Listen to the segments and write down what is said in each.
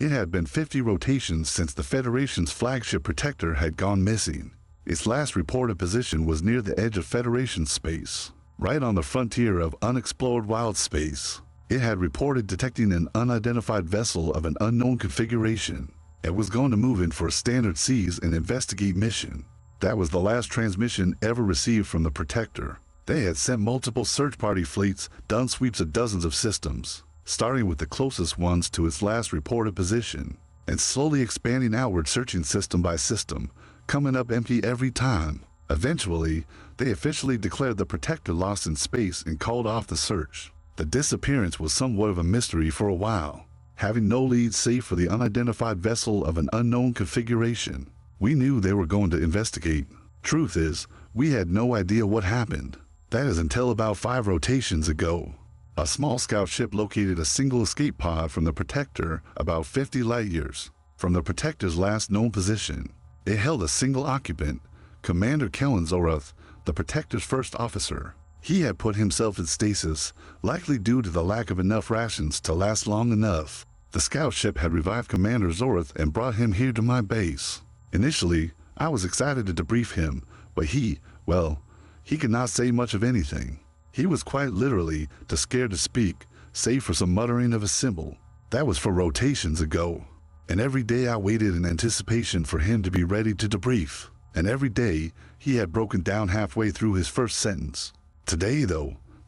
It had been 50 rotations since the Federation's flagship protector had gone missing. Its last reported position was near the edge of Federation space, right on the frontier of unexplored wild space. It had reported detecting an unidentified vessel of an unknown configuration. It was going to move in for a standard seize and investigate mission. That was the last transmission ever received from the Protector. They had sent multiple search party fleets, done sweeps of dozens of systems, starting with the closest ones to its last reported position, and slowly expanding outward, searching system by system, coming up empty every time. Eventually, they officially declared the Protector lost in space and called off the search. The disappearance was somewhat of a mystery for a while, having no leads save for the unidentified vessel of an unknown configuration. We knew they were going to investigate. Truth is, we had no idea what happened. That is until about 5 rotations ago. A small scout ship located a single escape pod from the Protector about 50 light years from the Protector's last known position. It held a single occupant, Commander Kaelen Zorath, the Protector's first officer. He had put himself in stasis, likely due to the lack of enough rations to last long enough. The scout ship had revived Commander Zorath and brought him here to my base. Initially, I was excited to debrief him, but he could not say much of anything. He was quite literally too scared to speak, save for some muttering of a symbol. That was for rotations ago. And every day I waited in anticipation for him to be ready to debrief. And every day, he had broken down halfway through his first sentence. Today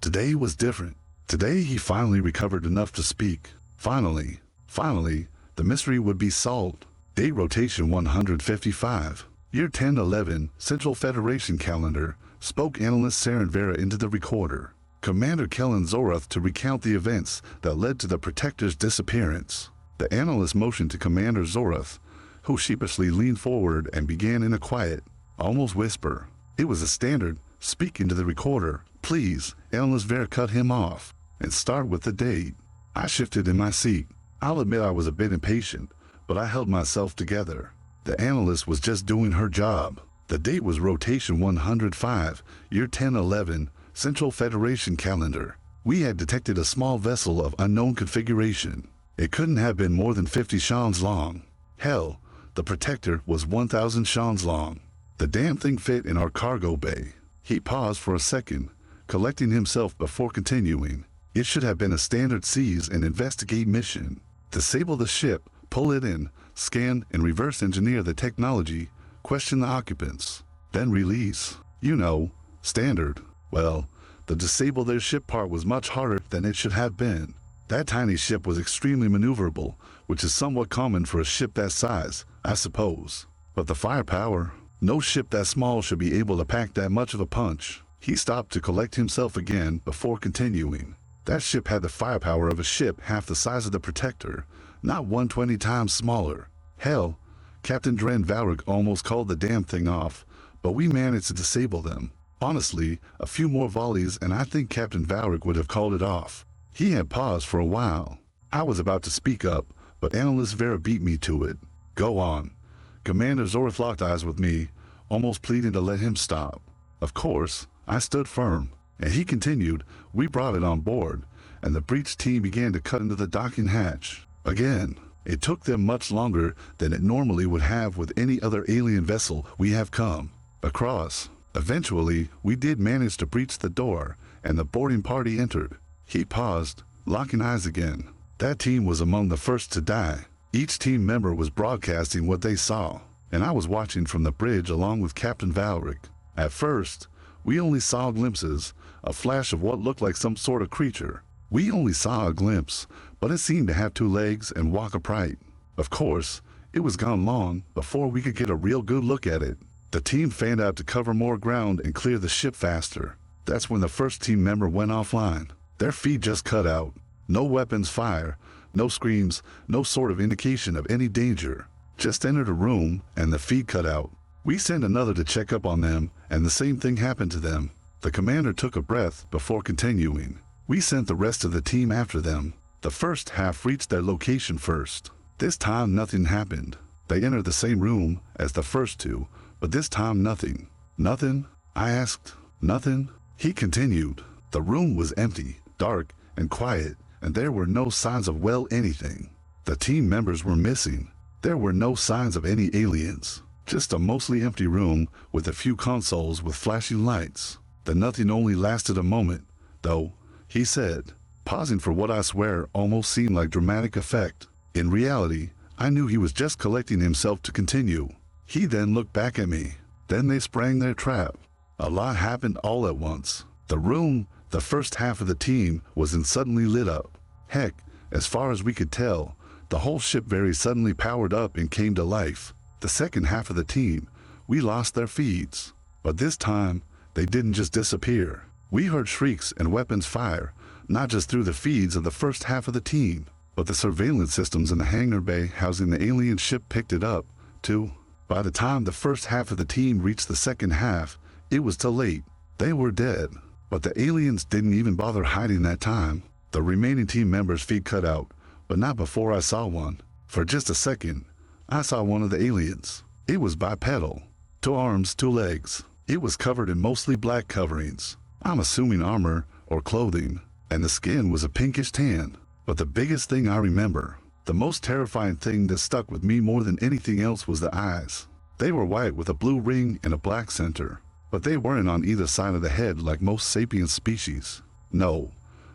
today was different. Today he finally recovered enough to speak. Finally, the mystery would be solved. Date rotation 155. Year 1011, Central Federation calendar, spoke analyst Saren Vera into the recorder. Commander Kaelen Zorath to recount the events that led to the Protector's disappearance. The analyst motioned to Commander Zorath, who sheepishly leaned forward and began in a quiet, almost whisper. It was a standard, speak into the recorder. Please, Analyst Vera cut him off, and start with the date. I shifted in my seat. I'll admit I was a bit impatient, but I held myself together. The analyst was just doing her job. The date was rotation 105, year 1011, Central Federation calendar. We had detected a small vessel of unknown configuration. It couldn't have been more than 50 shans long. Hell, the Protector was 1,000 shans long. The damn thing fit in our cargo bay. He paused for a second, collecting himself before continuing. It should have been a standard seize and investigate mission. Disable the ship, pull it in, scan and reverse engineer the technology, question the occupants, then release. You know, standard. Well, the disable their ship part was much harder than it should have been. That tiny ship was extremely maneuverable, which is somewhat common for a ship that size, I suppose. But the firepower, no ship that small should be able to pack that much of a punch. He stopped to collect himself again before continuing. That ship had the firepower of a ship half the size of the Protector, not 120 times smaller. Hell, Captain Dren Valric almost called the damn thing off, but we managed to disable them. Honestly, a few more volleys and I think Captain Valric would have called it off. He had paused for a while. I was about to speak up, but Analyst Vera beat me to it. Go on. Commander Zorath locked eyes with me, almost pleading to let him stop. Of course, I stood firm, and he continued. We brought it on board, and the breach team began to cut into the docking hatch. Again, it took them much longer than it normally would have with any other alien vessel we have come across. Eventually, we did manage to breach the door, and the boarding party entered. He paused, locking eyes again. That team was among the first to die. Each team member was broadcasting what they saw, and I was watching from the bridge along with Captain Valric. At first, we only saw glimpses, a flash of what looked like some sort of creature. We only saw a glimpse, but it seemed to have 2 legs and walk upright. Of course, it was gone long before we could get a real good look at it. The team fanned out to cover more ground and clear the ship faster. That's when the first team member went offline. Their feed just cut out. No weapons fire, no screams, no sort of indication of any danger. Just entered a room and the feed cut out. We sent another to check up on them, and the same thing happened to them. The commander took a breath before continuing. We sent the rest of the team after them. The first half reached their location first. This time nothing happened. They entered the same room as the first 2, but this time nothing. Nothing? I asked. Nothing? He continued. The room was empty, dark, and quiet, and there were no signs of anything. The team members were missing. There were no signs of any aliens. Just a mostly empty room with a few consoles with flashing lights. The nothing only lasted a moment, though, he said, pausing for what I swear almost seemed like dramatic effect. In reality, I knew he was just collecting himself to continue. He then looked back at me. Then they sprang their trap. A lot happened all at once. The room, the first half of the team, was suddenly lit up. Heck, as far as we could tell, the whole ship very suddenly powered up and came to life. The second half of the team, we lost their feeds. But this time, they didn't just disappear. We heard shrieks and weapons fire, not just through the feeds of the first half of the team, but the surveillance systems in the hangar bay housing the alien ship picked it up, too. By the time the first half of the team reached the second half, it was too late. They were dead. But the aliens didn't even bother hiding that time. The remaining team members' feet cut out, but not before I saw one. For just a second, I saw one of the aliens. It was bipedal. 2 arms, 2 legs. It was covered in mostly black coverings. I'm assuming armor or clothing, and the skin was a pinkish tan. But the biggest thing I remember, the most terrifying thing that stuck with me more than anything else, was the eyes. They were white with a blue ring and a black center, but they weren't on either side of the head like most sapient species. No,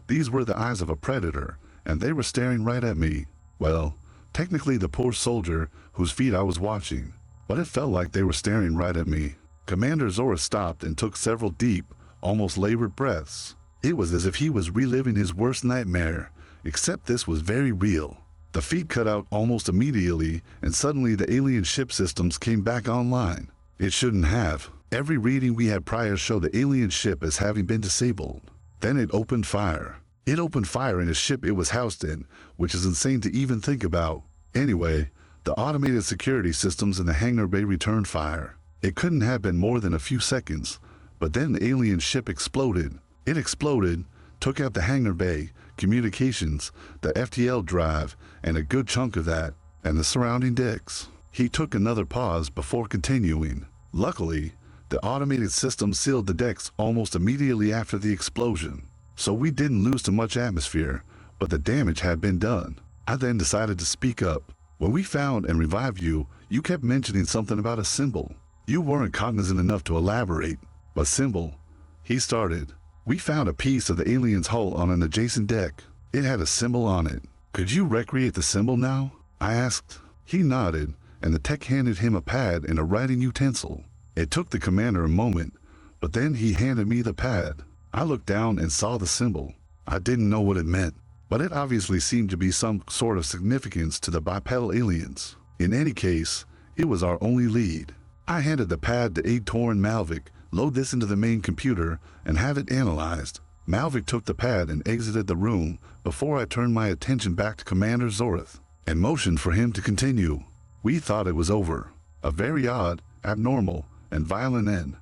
these were the eyes of a predator, and they were staring right at me. Well, technically the poor soldier whose feet I was watching, but it felt like they were staring right at me. Commander Zorath stopped and took several deep, almost labored breaths. It was as if he was reliving his worst nightmare, except this was very real. The feed cut out almost immediately, and suddenly the alien ship systems came back online. It shouldn't have. Every reading we had prior showed the alien ship as having been disabled. Then it opened fire. It opened fire in a ship it was housed in, which is insane to even think about. Anyway, the automated security systems in the hangar bay returned fire. It couldn't have been more than a few seconds, but then the alien ship exploded. It exploded, took out the hangar bay, communications, the FTL drive, and a good chunk of that, and the surrounding decks. He took another pause before continuing. Luckily, the automated system sealed the decks almost immediately after the explosion, so we didn't lose too much atmosphere, but the damage had been done. I then decided to speak up. When we found and revived you, you kept mentioning something about a symbol. You weren't cognizant enough to elaborate. But symbol, he started. We found a piece of the alien's hull on an adjacent deck. It had a symbol on it. Could you recreate the symbol now? I asked. He nodded, and the tech handed him a pad and a writing utensil. It took the commander a moment, but then he handed me the pad. I looked down and saw the symbol. I didn't know what it meant, but it obviously seemed to be some sort of significance to the bipedal aliens. In any case, it was our only lead. I handed the pad to Aitor and Malvik. Load this into the main computer and have it analyzed. Malvik took the pad and exited the room before I turned my attention back to Commander Zorath and motioned for him to continue. We thought it was over. A very odd, abnormal, and violent end,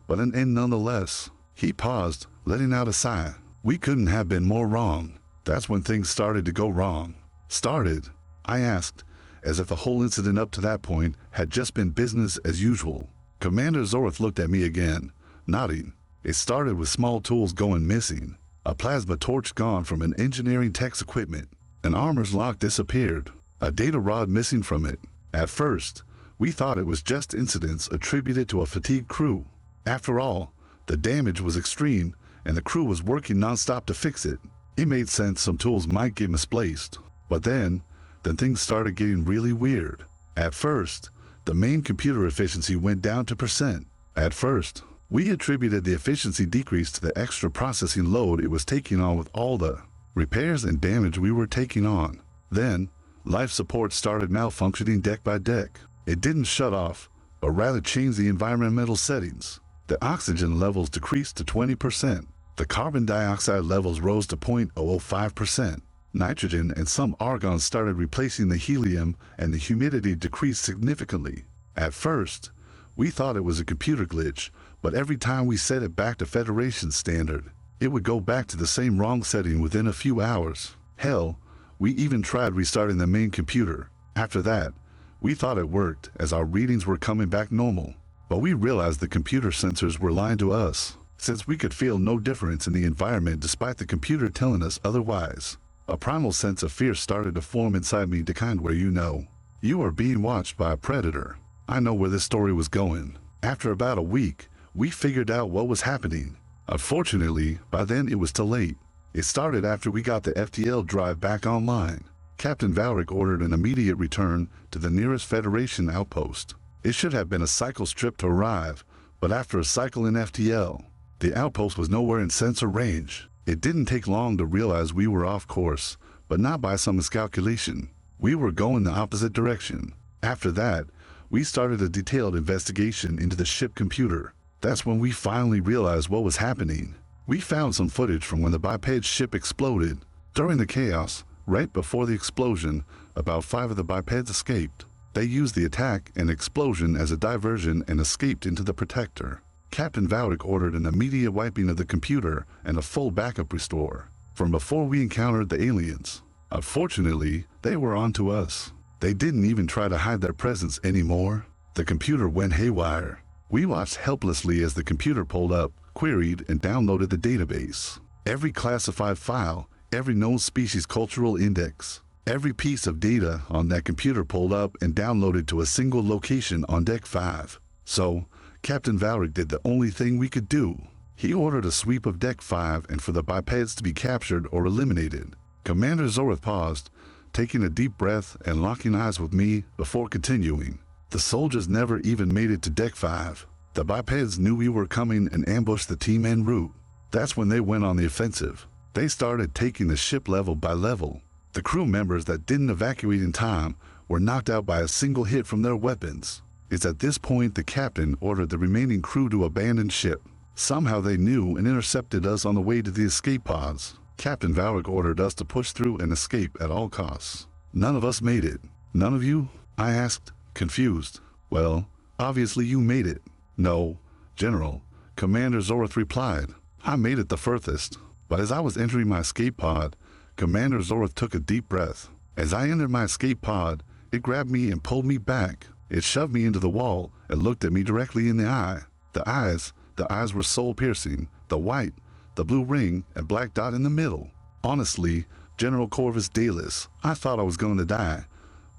but an end nonetheless. He paused, letting out a sigh. We couldn't have been more wrong. That's when things started to go wrong. Started? I asked, as if the whole incident up to that point had just been business as usual. Commander Zorath looked at me again, nodding. It started with small tools going missing, a plasma torch gone from an engineering tech's equipment, an armor's lock disappeared, a data rod missing from it. At first, we thought it was just incidents attributed to a fatigued crew. After all, the damage was extreme, and the crew was working non-stop to fix it. It made sense some tools might get misplaced. But then things started getting really weird. At first, the main computer efficiency went down to percent. At first, we attributed the efficiency decrease to the extra processing load it was taking on with all the repairs and damage we were taking on. Then, life support started malfunctioning deck by deck. It didn't shut off, but rather changed the environmental settings. The oxygen levels decreased to 20%. The carbon dioxide levels rose to 0.005%. Nitrogen and some argon started replacing the helium, and the humidity decreased significantly. At first, we thought it was a computer glitch, but every time we set it back to Federation standard, it would go back to the same wrong setting within a few hours. Hell, we even tried restarting the main computer. After that, we thought it worked as our readings were coming back normal, but we realized the computer sensors were lying to us, since we could feel no difference in the environment despite the computer telling us otherwise. A primal sense of fear started to form inside me, the kind where you are being watched by a predator. I know where this story was going. After about a week, we figured out what was happening. Unfortunately, by then it was too late. It started after we got the FTL drive back online. Captain Valric ordered an immediate return to the nearest Federation outpost. It should have been a cycle strip to arrive, but after a cycle in FTL, the outpost was nowhere in sensor range. It didn't take long to realize we were off course, but not by some miscalculation. We were going the opposite direction. After that, we started a detailed investigation into the ship computer. That's when we finally realized what was happening. We found some footage from when the biped ship exploded. During the chaos, right before the explosion, about 5 of the bipeds escaped. They used the attack and explosion as a diversion and escaped into the Protector. Captain Valric ordered an immediate wiping of the computer and a full backup restore from before we encountered the aliens. Unfortunately, they were onto us. They didn't even try to hide their presence anymore. The computer went haywire. We watched helplessly as the computer pulled up, queried, and downloaded the database. Every classified file, every known species cultural index, every piece of data on that computer pulled up and downloaded to a single location on Deck 5. So, Captain Valric did the only thing we could do. He ordered a sweep of Deck 5 and for the bipeds to be captured or eliminated. Commander Zorath paused, taking a deep breath and locking eyes with me before continuing. The soldiers never even made it to Deck 5. The bipeds knew we were coming and ambushed the team en route. That's when they went on the offensive. They started taking the ship level by level. The crew members that didn't evacuate in time were knocked out by a single hit from their weapons. It's at this point the captain ordered the remaining crew to abandon ship. Somehow they knew and intercepted us on the way to the escape pods. Captain Valric ordered us to push through and escape at all costs. None of us made it. None of you? I asked, confused. Well, obviously you made it. No, General, Commander Zorath replied. I made it the furthest. But as I was entering my escape pod, Commander Zorath took a deep breath. As I entered my escape pod, it grabbed me and pulled me back. It shoved me into the wall and looked at me directly in the eye. The eyes were soul-piercing. The white, the blue ring, and black dot in the middle. Honestly, General Corvus Dalis, I thought I was going to die.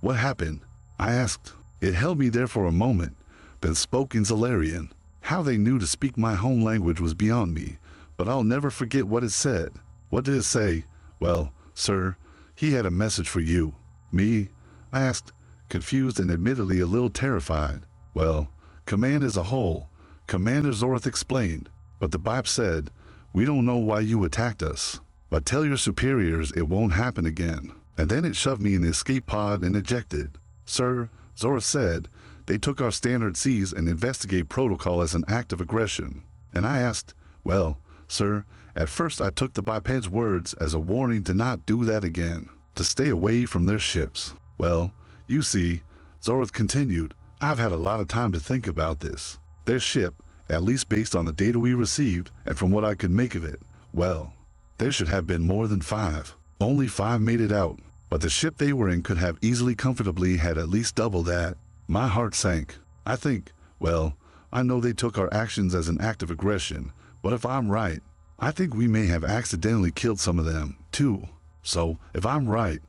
What happened? I asked. It held me there for a moment, then spoke in Zolarian. How they knew to speak my home language was beyond me, but I'll never forget what it said. What did it say? Well, sir, he had a message for you. Me? I asked, confused and admittedly a little terrified. Well, command as a whole, Commander Zorath explained, but the Bipe said, we don't know why you attacked us, but tell your superiors it won't happen again. And then it shoved me in the escape pod and ejected. Sir, Zorath said, they took our standard C's and investigate protocol as an act of aggression. And I asked, well, sir, at first I took the biped's words as a warning to not do that again, to stay away from their ships. Well, you see, Zorath continued, I've had a lot of time to think about this. Their ship, at least based on the data we received and from what I could make of it, well, there should have been more than 5. Only 5 made it out, but the ship they were in could have easily comfortably had at least double that. My heart sank. I think, well, I know they took our actions as an act of aggression, but if I'm right, I think we may have accidentally killed some of them, too. So, if I'm right,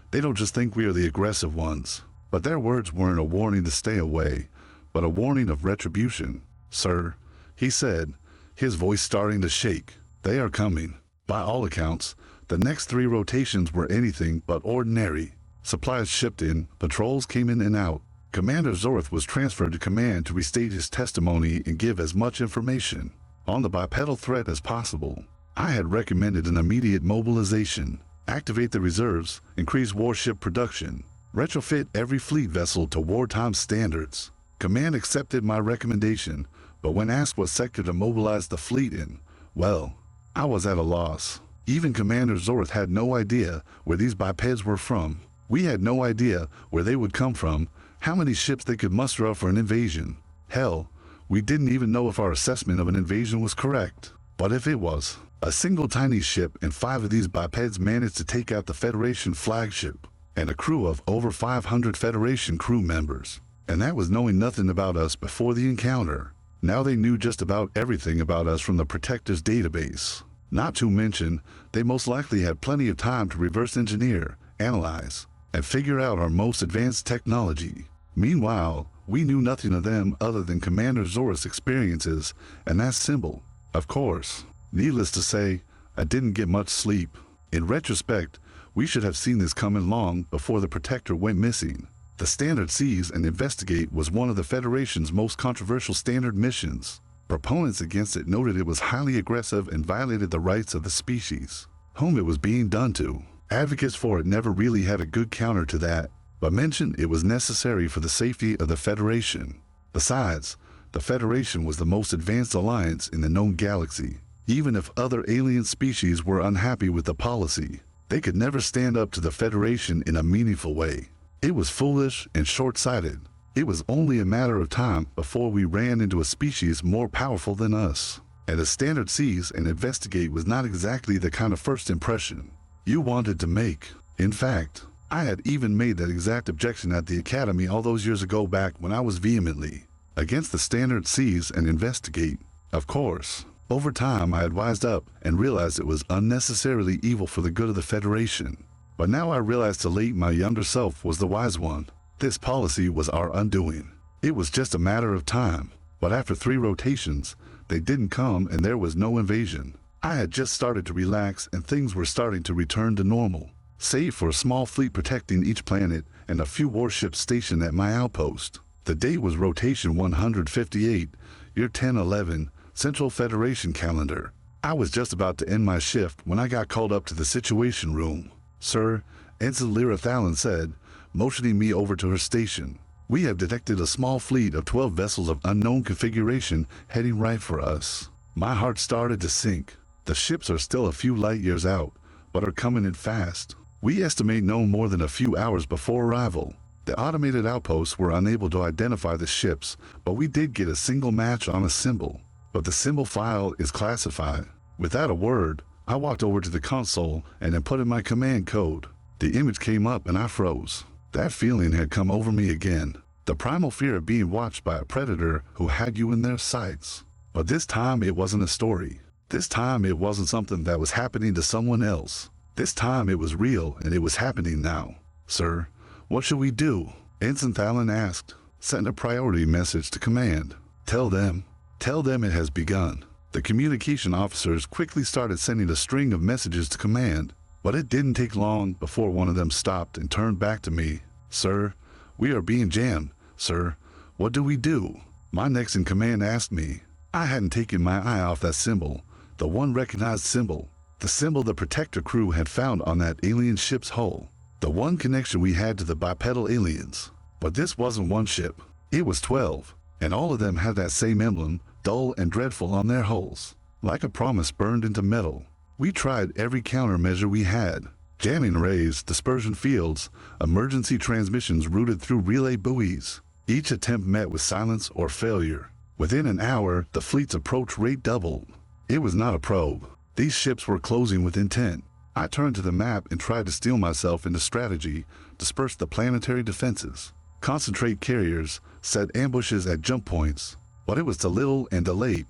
they don't just think we are the aggressive ones. But their words weren't a warning to stay away, but a warning of retribution. Sir, he said, his voice starting to shake, they are coming. By all accounts, the next 3 rotations were anything but ordinary. Supplies shipped in, patrols came in and out. Commander Zorath was transferred to command to restate his testimony and give as much information on the bipedal threat as possible. I had recommended an immediate mobilization, activate the reserves, increase warship production, retrofit every fleet vessel to wartime standards. Command accepted my recommendation, but when asked what sector to mobilize the fleet in, well, I was at a loss. Even Commander Zorath had no idea where these bipeds were from. We had no idea where they would come from, how many ships they could muster up for an invasion. Hell, we didn't even know if our assessment of an invasion was correct. But if it was, a single tiny ship and 5 of these bipeds managed to take out the Federation flagship and a crew of over 500 Federation crew members. And that was knowing nothing about us before the encounter. Now they knew just about everything about us from the Protector's database. Not to mention, they most likely had plenty of time to reverse engineer, analyze, and figure out our most advanced technology. Meanwhile, we knew nothing of them other than Commander Zorath's experiences and that symbol. Of course, needless to say, I didn't get much sleep. In retrospect, we should have seen this coming long before the Protector went missing. The Standard Seize and Investigate was one of the Federation's most controversial standard missions. Proponents against it noted it was highly aggressive and violated the rights of the species, whom it was being done to. Advocates for it never really had a good counter to that, but mentioned it was necessary for the safety of the Federation. Besides, the Federation was the most advanced alliance in the known galaxy. Even if other alien species were unhappy with the policy, they could never stand up to the Federation in a meaningful way. It was foolish and short-sighted. It was only a matter of time before we ran into a species more powerful than us. And the Standard Seize and Investigate was not exactly the kind of first impression you wanted to make. In fact, I had even made that exact objection at the Academy all those years ago back when I was vehemently against the Standard Seize and Investigate. Of course, over time I had wised up and realized it was unnecessarily evil for the good of the Federation. But now I realized too late my younger self was the wise one. This policy was our undoing. It was just a matter of time. But after 3 rotations, they didn't come and there was no invasion. I had just started to relax and things were starting to return to normal, save for a small fleet protecting each planet and a few warships stationed at my outpost. The date was rotation 158, year 1011, Central Federation calendar. I was just about to end my shift when I got called up to the Situation Room. Sir, Ensign Lyra Thalen said, motioning me over to her station. We have detected a small fleet of 12 vessels of unknown configuration heading right for us. My heart started to sink. The ships are still a few light years out, but are coming in fast. We estimate no more than a few hours before arrival. The automated outposts were unable to identify the ships, but we did get a single match on a symbol. But the symbol file is classified. Without a word, I walked over to the console and then put in my command code. The image came up and I froze. That feeling had come over me again. The primal fear of being watched by a predator who had you in their sights. But this time it wasn't a story. This time it wasn't something that was happening to someone else. This time it was real and it was happening now. Sir, what should we do? Ensign Thalen asked. Send a priority message to command. Tell them it has begun. The communication officers quickly started sending a string of messages to command, but it didn't take long before one of them stopped and turned back to me. Sir, we are being jammed. Sir, what do we do? My next in command asked me. I hadn't taken my eye off that symbol, the one recognized symbol, the symbol the Protector crew had found on that alien ship's hull, the one connection we had to the bipedal aliens. But this wasn't one ship, it was 12, and all of them had that same emblem, dull and dreadful on their hulls, like a promise burned into metal. We tried every countermeasure we had. Jamming arrays, dispersion fields, emergency transmissions routed through relay buoys. Each attempt met with silence or failure. Within an hour, the fleet's approach rate doubled. It was not a probe. These ships were closing with intent. I turned to the map and tried to steel myself into strategy, disperse the planetary defenses, concentrate carriers, set ambushes at jump points. But it was too little and too late.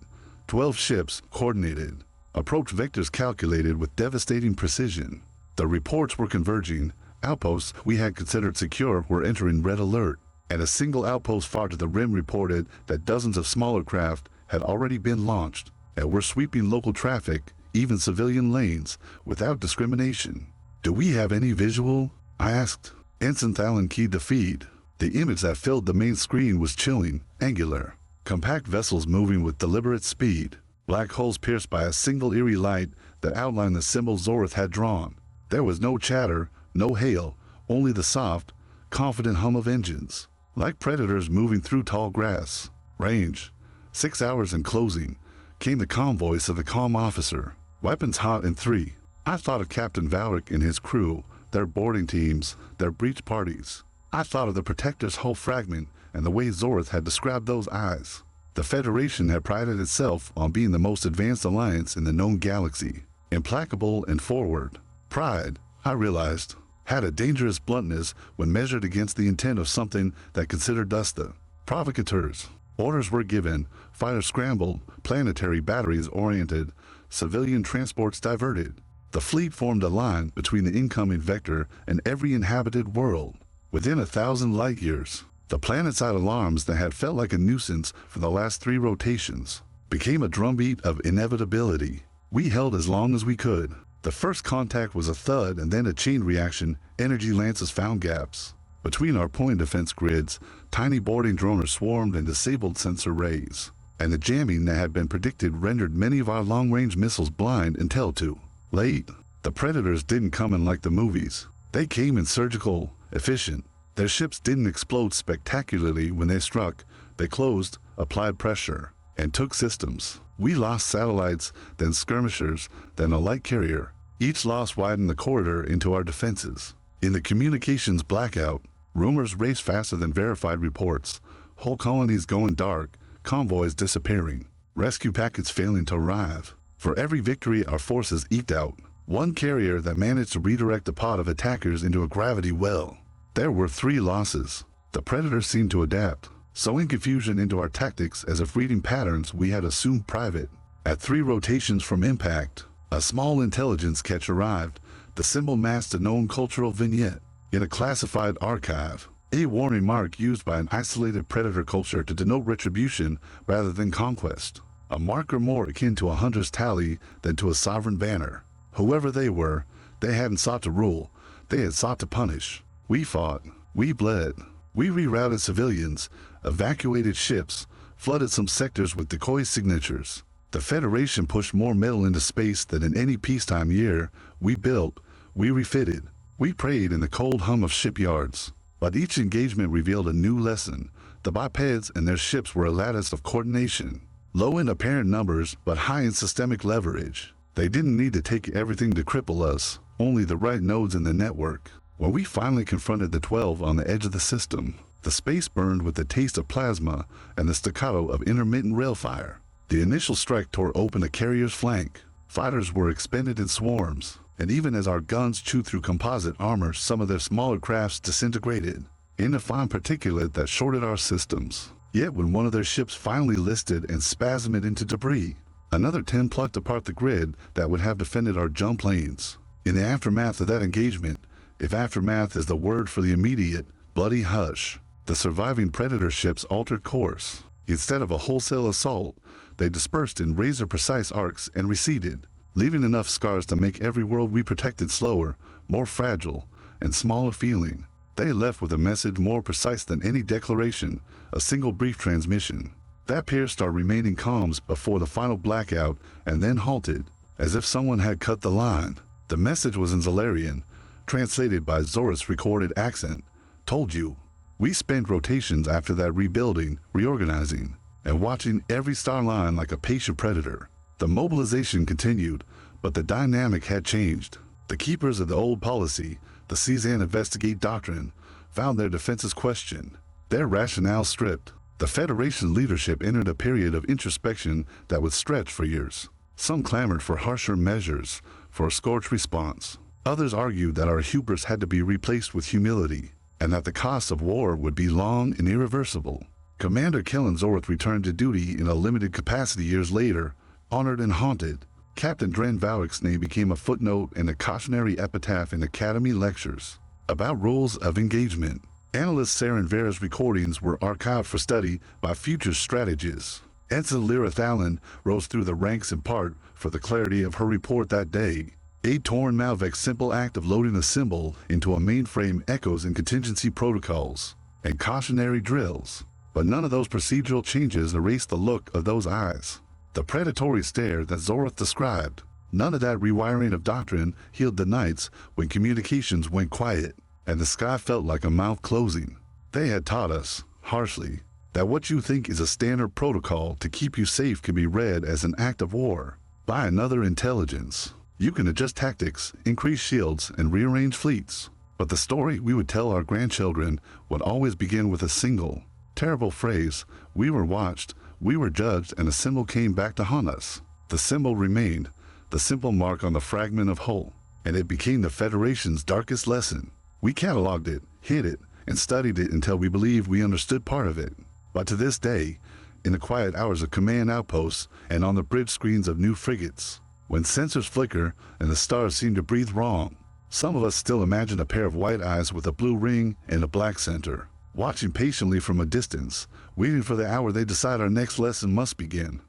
12 ships, coordinated. Approach vectors calculated with devastating precision. The reports were converging. Outposts we had considered secure were entering red alert, and a single outpost far to the rim reported that dozens of smaller craft had already been launched and were sweeping local traffic, even civilian lanes, without discrimination. Do we have any visual? I asked. Ensign Thalen keyed the feed. The image that filled the main screen was chilling, angular. Compact vessels moving with deliberate speed. Black holes pierced by a single eerie light that outlined the symbol Zorath had drawn. There was no chatter, no hail, only the soft, confident hum of engines, like predators moving through tall grass. Range. 6 hours in closing, came the calm voice of the calm officer. Weapons hot in 3. I thought of Captain Valric and his crew, their boarding teams, their breach parties. I thought of the Protector's whole fragment and the way Zorath had described those eyes. The Federation had prided itself on being the most advanced alliance in the known galaxy. Implacable and forward. Pride, I realized, had a dangerous bluntness when measured against the intent of something that considered us the provocateurs. Orders were given, fighters scrambled, planetary batteries oriented, civilian transports diverted. The fleet formed a line between the incoming vector and every inhabited world. Within 1,000 light years, the planetside alarms that had felt like a nuisance for the last 3 rotations became a drumbeat of inevitability. We held as long as we could. The first contact was a thud and then a chain reaction. Energy lances found gaps. Between our point defense grids, tiny boarding droners swarmed and disabled sensor rays. And the jamming that had been predicted rendered many of our long-range missiles blind until too late. The Predators didn't come in like the movies. They came in surgical, efficient. Their ships didn't explode spectacularly when they struck. They closed, applied pressure, and took systems. We lost satellites, then skirmishers, then a light carrier. Each loss widened the corridor into our defenses. In the communications blackout, rumors raced faster than verified reports. Whole colonies going dark, convoys disappearing, rescue packets failing to arrive. For every victory our forces eked out, one carrier that managed to redirect a pod of attackers into a gravity well. There were 3 losses. The Predators seemed to adapt, sowing confusion into our tactics as if reading patterns we had assumed private. At 3 rotations from impact, a small intelligence catch arrived. The symbol masked a known cultural vignette in a classified archive, a warning mark used by an isolated predator culture to denote retribution rather than conquest, a marker more akin to a hunter's tally than to a sovereign banner. Whoever they were, they hadn't sought to rule, they had sought to punish. We fought, we bled, we rerouted civilians, evacuated ships, flooded some sectors with decoy signatures. The Federation pushed more metal into space than in any peacetime year. We built, we refitted, we prayed in the cold hum of shipyards. But each engagement revealed a new lesson. The bipeds and their ships were a lattice of coordination, low in apparent numbers but high in systemic leverage. They didn't need to take everything to cripple us, only the right nodes in the network. When we finally confronted the 12 on the edge of the system, the space burned with the taste of plasma and the staccato of intermittent rail fire. The initial strike tore open a carrier's flank. Fighters were expended in swarms, and even as our guns chewed through composite armor, some of their smaller crafts disintegrated in a fine particulate that shorted our systems. Yet when one of their ships finally listed and spasmed into debris, another 10 plucked apart the grid that would have defended our jump lanes. In the aftermath of that engagement, if aftermath is the word for the immediate, bloody hush, the surviving Predator ships altered course. Instead of a wholesale assault, they dispersed in razor-precise arcs and receded, leaving enough scars to make every world we protected slower, more fragile, and smaller feeling. They left with a message more precise than any declaration, a single brief transmission. That pierced our remaining comms before the final blackout and then halted, as if someone had cut the line. The message was in Zolarian, translated by Zorath's recorded accent. Told you. We spent rotations after that rebuilding, reorganizing, and watching every star line like a patient predator. The mobilization continued, but the dynamic had changed. The keepers of the old policy, the seize and investigate doctrine, found their defenses questioned, their rationale stripped. The Federation leadership entered a period of introspection that would stretch for years. Some clamored for harsher measures, for a scorched response. Others argued that our hubris had to be replaced with humility, and that the cost of war would be long and irreversible. Commander Kaelen Zorath returned to duty in a limited capacity years later, honored and haunted. Captain Dren Valrick's name became a footnote and a cautionary epitaph in Academy lectures about rules of engagement. Analyst Saren Vera's recordings were archived for study by future strategists. Ensign Lyra Thalen rose through the ranks in part for the clarity of her report that day. A torn Malvec's simple act of loading a symbol into a mainframe echoes in contingency protocols and cautionary drills. But none of those procedural changes erased the look of those eyes, the predatory stare that Zorath described. None of that rewiring of doctrine healed the nights when communications went quiet and the sky felt like a mouth closing. They had taught us, harshly, that what you think is a standard protocol to keep you safe can be read as an act of war by another intelligence. You can adjust tactics, increase shields, and rearrange fleets. But the story we would tell our grandchildren would always begin with a single, terrible phrase: we were watched, we were judged, and a symbol came back to haunt us. The symbol remained, the simple mark on the fragment of whole, and it became the Federation's darkest lesson. We cataloged it, hid it, and studied it until we believed we understood part of it. But to this day, in the quiet hours of command outposts and on the bridge screens of new frigates, when sensors flicker and the stars seem to breathe wrong. Some of us still imagine a pair of white eyes with a blue ring and a black center, watching patiently from a distance, waiting for the hour they decide our next lesson must begin.